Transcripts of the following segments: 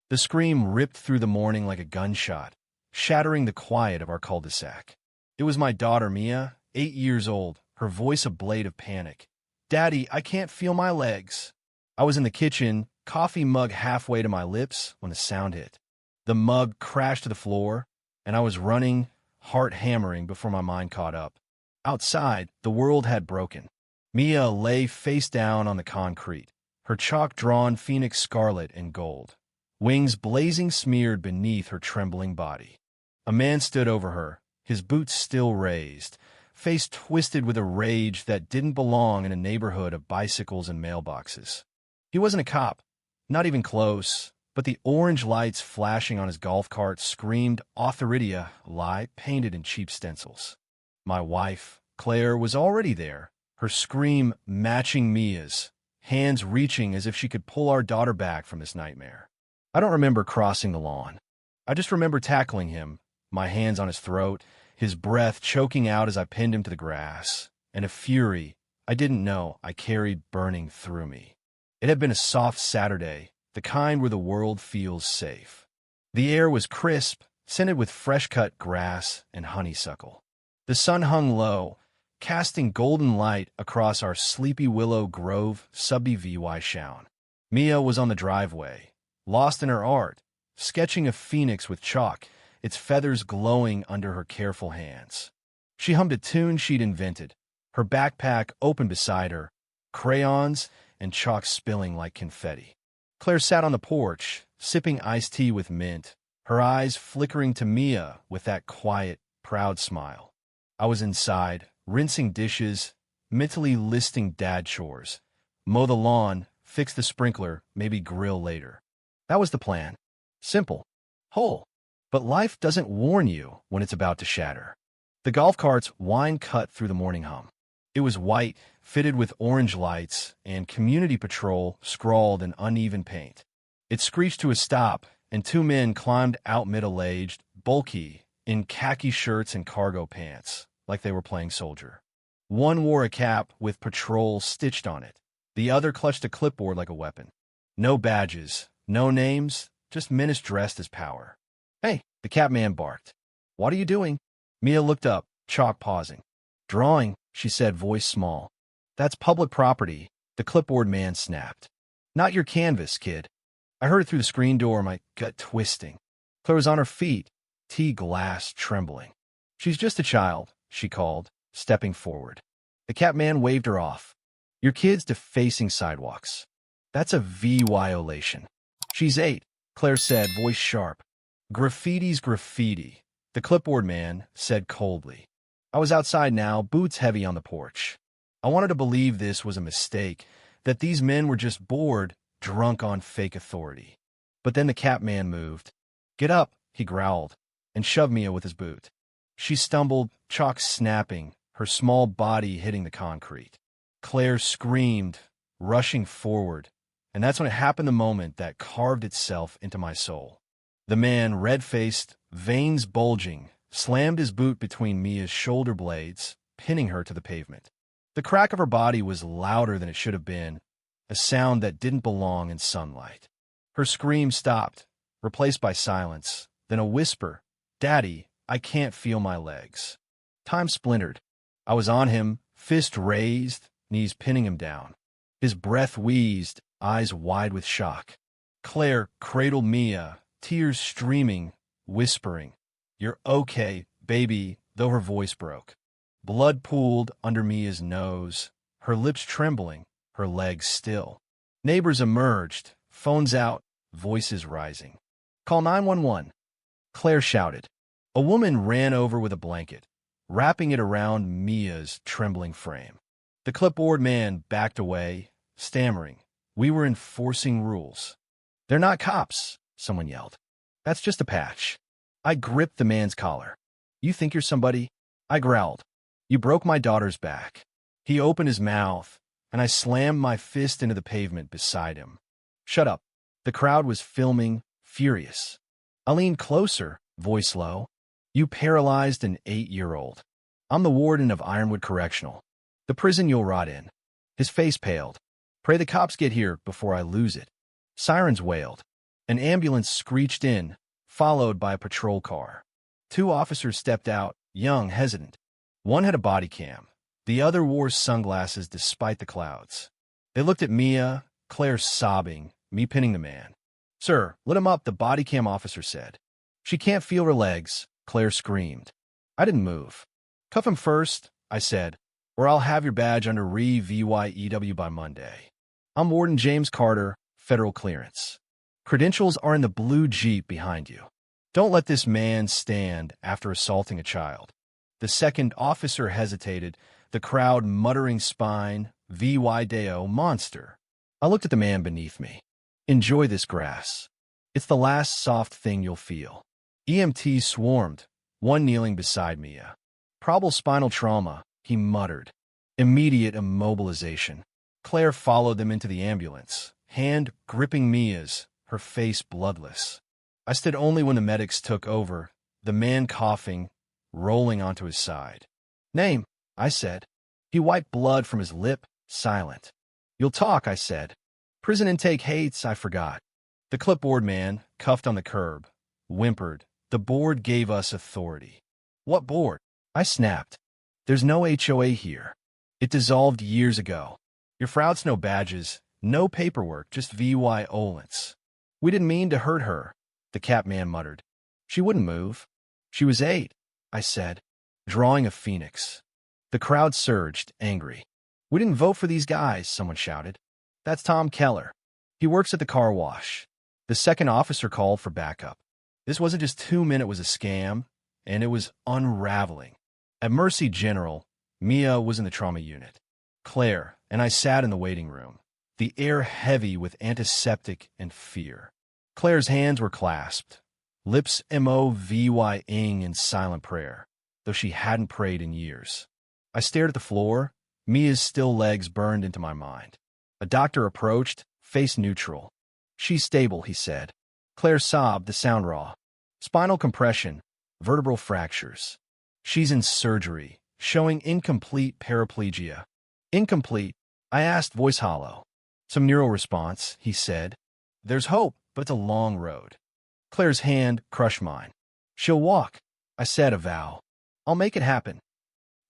The scream ripped through the morning like a gunshot, shattering the quiet of our cul-de-sac. It was my daughter, Mia, 8 years old, her voice a blade of panic. "Daddy, I can't feel my legs." I was in the kitchen, coffee mug halfway to my lips, when the sound hit. The mug crashed to the floor, and I was running, heart hammering before my mind caught up. Outside, the world had broken. Mia lay face down on the concrete, her chalk-drawn phoenix scarlet and gold, wings blazing smeared beneath her trembling body. A man stood over her, his boots still raised, face twisted with a rage that didn't belong in a neighborhood of bicycles and mailboxes. He wasn't a cop, not even close, but the orange lights flashing on his golf cart screamed "Authority" lie painted in cheap stencils. My wife, Claire, was already there, her scream matching Mia's, hands reaching as if she could pull our daughter back from this nightmare. I don't remember crossing the lawn. I just remember tackling him, my hands on his throat, his breath choking out as I pinned him to the grass, and a fury I didn't know I carried burning through me. It had been a soft Saturday, the kind where the world feels safe. The air was crisp, scented with fresh-cut grass and honeysuckle. The sun hung low, casting golden light across our Sleepy Willow Grove sub-VY Shown. Mia was on the driveway, lost in her art, sketching a phoenix with chalk, its feathers glowing under her careful hands. She hummed a tune she'd invented, her backpack open beside her, crayons and chalk spilling like confetti. Claire sat on the porch, sipping iced tea with mint, her eyes flickering to Mia with that quiet, proud smile. I was inside, rinsing dishes, mentally listing dad chores. Mow the lawn, fix the sprinkler, maybe grill later. That was the plan. Simple. Whole. But life doesn't warn you when it's about to shatter. The golf cart's whine cut through the morning hum. It was white, fitted with orange lights, and Community Patrol scrawled in uneven paint. It screeched to a stop, and 2 men climbed out middle-aged, bulky, in khaki shirts and cargo pants, like they were playing soldier. One wore a cap with patrol stitched on it. The other clutched a clipboard like a weapon. No badges, no names, just menace dressed as power. "Hey," the cap man barked. "What are you doing?" Mia looked up, chalk pausing. "Drawing," she said, voice small. "That's public property," the clipboard man snapped. "Not your canvas, kid." I heard it through the screen door, my gut twisting. Claire was on her feet, tea glass trembling. "She's just a child," she called, stepping forward. The cap man waved her off. "Your kid's defacing sidewalks. That's a violation." "She's 8, Claire said, voice sharp. "Graffiti's graffiti," the clipboard man said coldly. I was outside now, boots heavy on the porch. I wanted to believe this was a mistake, that these men were just bored, drunk on fake authority. But then the cap man moved. "Get up," he growled, and shoved Mia with his boot. She stumbled, chalk snapping, her small body hitting the concrete. Claire screamed, rushing forward, and that's when it happened, the moment that carved itself into my soul. The man, red-faced, veins bulging, slammed his boot between Mia's shoulder blades, pinning her to the pavement. The crack of her body was louder than it should have been, a sound that didn't belong in sunlight. Her scream stopped, replaced by silence, then a whisper, "Daddy, I can't feel my legs." Time splintered. I was on him, fist raised, knees pinning him down. His breath wheezed, eyes wide with shock. Claire cradled Mia, tears streaming, whispering, "You're okay, baby," though her voice broke. Blood pooled under Mia's nose, her lips trembling, her legs still. Neighbors emerged, phones out, voices rising. "Call 911. Claire shouted. A woman ran over with a blanket, wrapping it around Mia's trembling frame. The clipboard man backed away, stammering. We were enforcing rules. "They're not cops," someone yelled. "That's just a patch." I gripped the man's collar. "You think you're somebody?" I growled. "You broke my daughter's back." He opened his mouth, and I slammed my fist into the pavement beside him. "Shut up." The crowd was filming, furious. I leaned closer, voice low. "You paralyzed an 8-year-old. I'm the warden of Ironwood Correctional. The prison you'll rot in." His face paled. "Pray the cops get here before I lose it." Sirens wailed. An ambulance screeched in, followed by a patrol car. Two officers stepped out, young, hesitant. One had a body cam. The other wore sunglasses despite the clouds. They looked at Mia, Claire sobbing, me pinning the man. "Sir, let him up," the body cam officer said. "She can't feel her legs," Claire screamed. I didn't move. "Cuff him first," I said, "or I'll have your badge under RE-VYEW by Monday. I'm Warden James Carter, federal clearance. Credentials are in the blue Jeep behind you. Don't let this man stand after assaulting a child." The second officer hesitated, the crowd muttering spine, VY-Deo, monster. I looked at the man beneath me. "Enjoy this grass. It's the last soft thing you'll feel." EMTs swarmed, one kneeling beside me. "Probable spinal trauma," he muttered. "Immediate immobilization." Claire followed them into the ambulance, hand gripping Mia's, her face bloodless. I stood only when the medics took over, the man coughing, rolling onto his side. "Name," I said. He wiped blood from his lip, silent. "You'll talk," I said. "Prison intake hates," I forgot. The clipboard man, cuffed on the curb, whimpered. "The board gave us authority." "What board?" I snapped. "There's no HOA here. It dissolved years ago. Your Frauds no badges, no paperwork, just VY Olents." "We didn't mean to hurt her," the cap man muttered. "She wouldn't move." "She was 8, I said, drawing a phoenix. The crowd surged, angry. "We didn't vote for these guys," someone shouted. "That's Tom Keller. He works at the car wash." The second officer called for backup. This wasn't just 2 men, it was a scam, and it was unraveling. At Mercy General, Mia was in the trauma unit. Claire and I sat in the waiting room, the air heavy with antiseptic and fear. Claire's hands were clasped, lips MOVYing in silent prayer, though she hadn't prayed in years. I stared at the floor. Mia's still legs burned into my mind. A doctor approached, face neutral. "She's stable," he said. Claire sobbed, the sound raw. "Spinal compression, vertebral fractures. She's in surgery, showing incomplete paraplegia." "Incomplete?" I asked, voice hollow. "Some neural response," he said. "There's hope, but it's a long road." Claire's hand crushed mine. "She'll walk," I said, a vow. "I'll make it happen."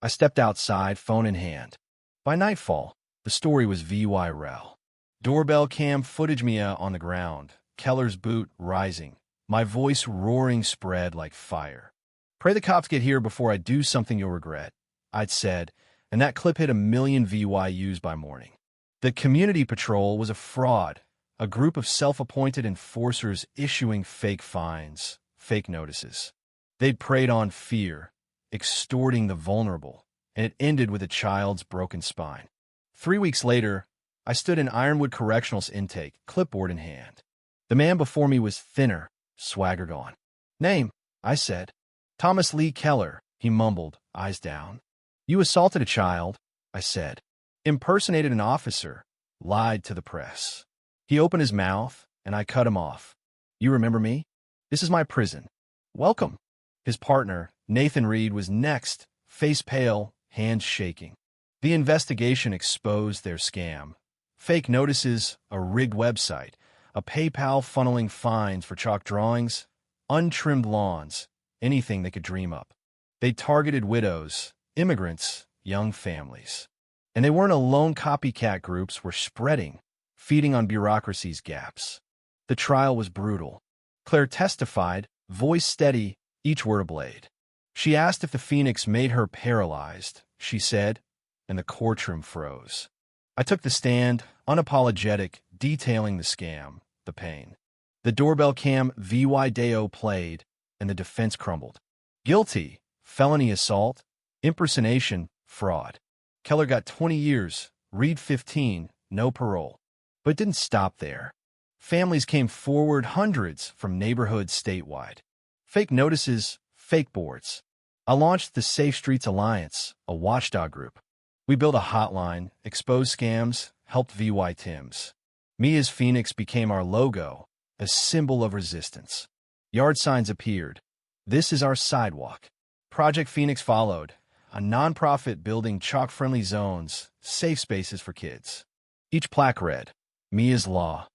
I stepped outside, phone in hand. By nightfall, the story was VY-Rel. Doorbell cam footage, Mia on the ground, Keller's boot rising, my voice roaring spread like fire. "Pray the cops get here before I do something you'll regret," I'd said, and that clip hit 1 million VYUs by morning. The community patrol was a fraud, a group of self-appointed enforcers issuing fake fines, fake notices. They'd preyed on fear, extorting the vulnerable, and it ended with a child's broken spine. 3 weeks later, I stood in Ironwood Correctional's intake, clipboard in hand. The man before me was thinner, swagger gone. "Name," I said. "Thomas Lee Keller," he mumbled, eyes down. "You assaulted a child," I said. "Impersonated an officer, lied to the press." He opened his mouth, and I cut him off. "You remember me? This is my prison. Welcome." His partner, Nathan Reed, was next, face pale, hands shaking. The investigation exposed their scam. Fake notices, a rigged website, a PayPal funneling fines for chalk drawings, untrimmed lawns, anything they could dream up. They targeted widows, immigrants, young families. And they weren't alone. Copycat groups were spreading, feeding on bureaucracy's gaps. The trial was brutal. Claire testified, voice steady, each word a blade. She asked if the phoenix made her paralyzed, she said, and the courtroom froze. I took the stand, unapologetic, detailing the scam, the pain. The doorbell cam VY-Deo played, and the defense crumbled. Guilty, felony assault, impersonation, fraud. Keller got 20 years, Reed 15, no parole. But it didn't stop there. Families came forward, hundreds from neighborhoods statewide. Fake notices, fake boards. I launched the Safe Streets Alliance, a watchdog group. We built a hotline, exposed scams, helped VY Tims. Mia's Phoenix became our logo, a symbol of resistance. Yard signs appeared. "This is our sidewalk." Project Phoenix followed, a nonprofit building chalk-friendly zones, safe spaces for kids. Each plaque read, "Mia's Law."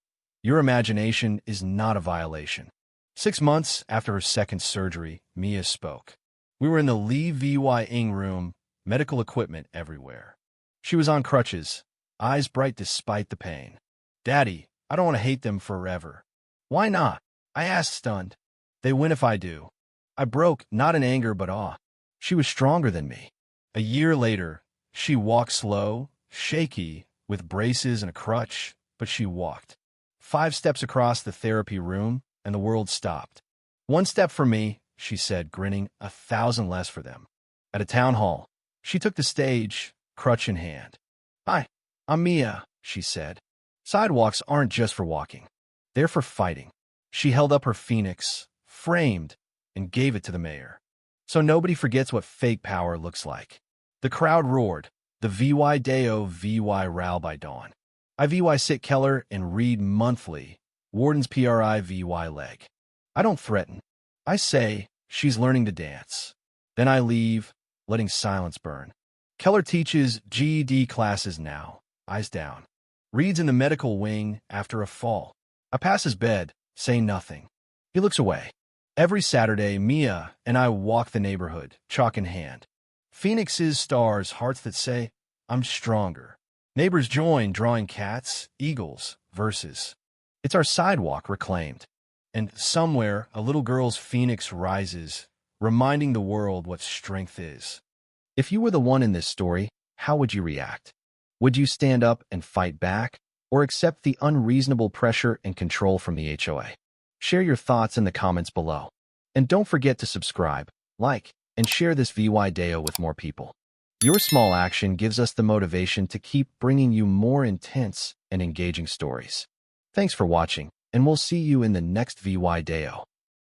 Your imagination is not a violation. 6 months after her second surgery, Mia spoke. We were in the Lee Vy Ing room, medical equipment everywhere. She was on crutches, eyes bright despite the pain. Daddy, I don't want to hate them forever. Why not? I asked, stunned. They win if I do. I broke, not in anger but awe. She was stronger than me. A year later, she walked slow, shaky, with braces and a crutch, but she walked. 5 steps across the therapy room, and the world stopped. 1 step for me, she said, grinning, 1,000 less for them. At a town hall, she took the stage, crutch in hand. Hi, I'm Mia, she said. Sidewalks aren't just for walking. They're for fighting. She held up her phoenix, framed, and gave it to the mayor. So nobody forgets what fake power looks like. The crowd roared. The VY Deo VY Ral by dawn. I VY sit Keller and read monthly. Warden's PRI VY leg. I don't threaten. I say, she's learning to dance. Then I leave, letting silence burn. Keller teaches GED classes now, eyes down. Reads in the medical wing after a fall. I pass his bed, say nothing. He looks away. Every Saturday, Mia and I walk the neighborhood, chalk in hand. Phoenixes, stars, hearts that say, I'm stronger. Neighbors join, drawing cats, eagles, verses. It's our sidewalk reclaimed. And somewhere, a little girl's phoenix rises, reminding the world what strength is. If you were the one in this story, how would you react? Would you stand up and fight back, or accept the unreasonable pressure and control from the HOA? Share your thoughts in the comments below. And don't forget to subscribe, like, and share this VY Deo with more people. Your small action gives us the motivation to keep bringing you more intense and engaging stories. Thanks for watching, and we'll see you in the next VY Deo.